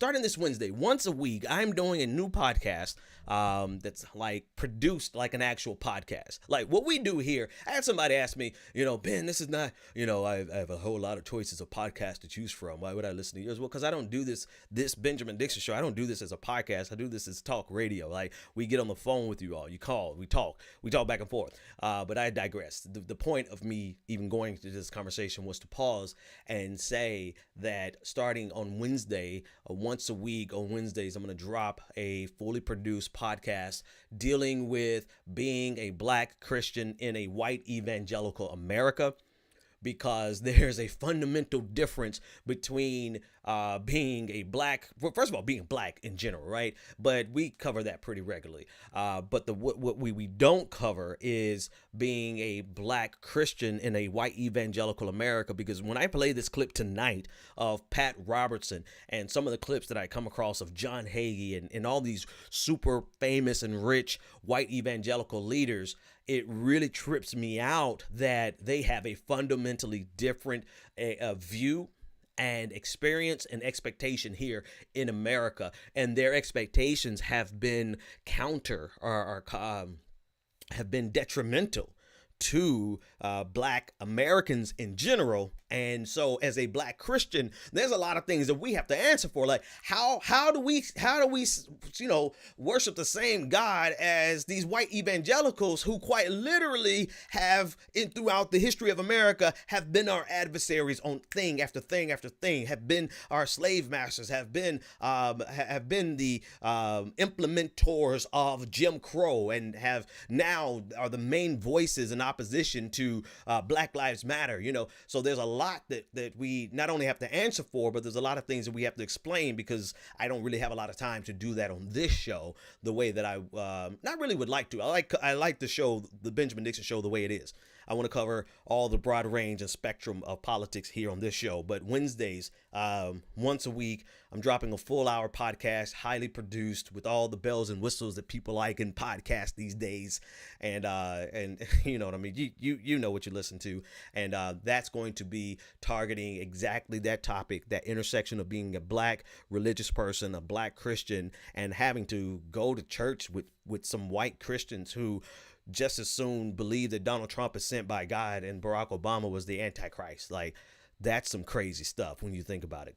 starting this Wednesday, once a week, I'm doing a new podcast that's like produced like an actual podcast. Like what we do here, I had somebody ask me, Ben, this is not, I have a whole lot of choices of podcasts to choose from. Why would I listen to yours? Well, because I don't do this Benjamin Dixon Show. I don't do this as a podcast. I do this as talk radio. Like we get on the phone with you all. You call, we talk back and forth. But I digress. The point of me even going to this conversation was to pause and say that starting on Wednesday, once a week on Wednesdays, I'm going to drop a fully produced podcast dealing with being a Black Christian in a white evangelical America, because there's a fundamental difference between being a Black, well, first of all, being Black in general, right? But we cover that pretty regularly. But what we don't cover is being a Black Christian in a white evangelical America, because when I play this clip tonight of Pat Robertson and some of the clips that I come across of John Hagee and all these super famous and rich white evangelical leaders, it really trips me out that they have a fundamentally different view and experience and expectation here in America. And their expectations have been counter or have been detrimental to Black Americans in general. And so as a Black Christian, there's a lot of things that we have to answer for. Like how do we worship the same God as these white evangelicals who quite literally have throughout the history of America have been our adversaries on thing after thing after thing, have been our slave masters, have been the implementors of Jim Crow, and have now are the main voices in opposition to Black Lives Matter. So there's a lot that we not only have to answer for, but there's a lot of things that we have to explain, because I don't really have a lot of time to do that on this show the way that I not really would like to. I like the show, the Benjamin Dixon Show, the way it is. I want to cover all the broad range and spectrum of politics here on this show. But Wednesdays, once a week, I'm dropping a full hour podcast, highly produced, with all the bells and whistles that people like in podcasts these days. And you know what I mean? You know what you listen to. And that's going to be targeting exactly that topic, that intersection of being a Black religious person, a Black Christian, and having to go to church with some white Christians who just as soon believe that Donald Trump is sent by God and Barack Obama was the Antichrist. Like, that's some crazy stuff when you think about it.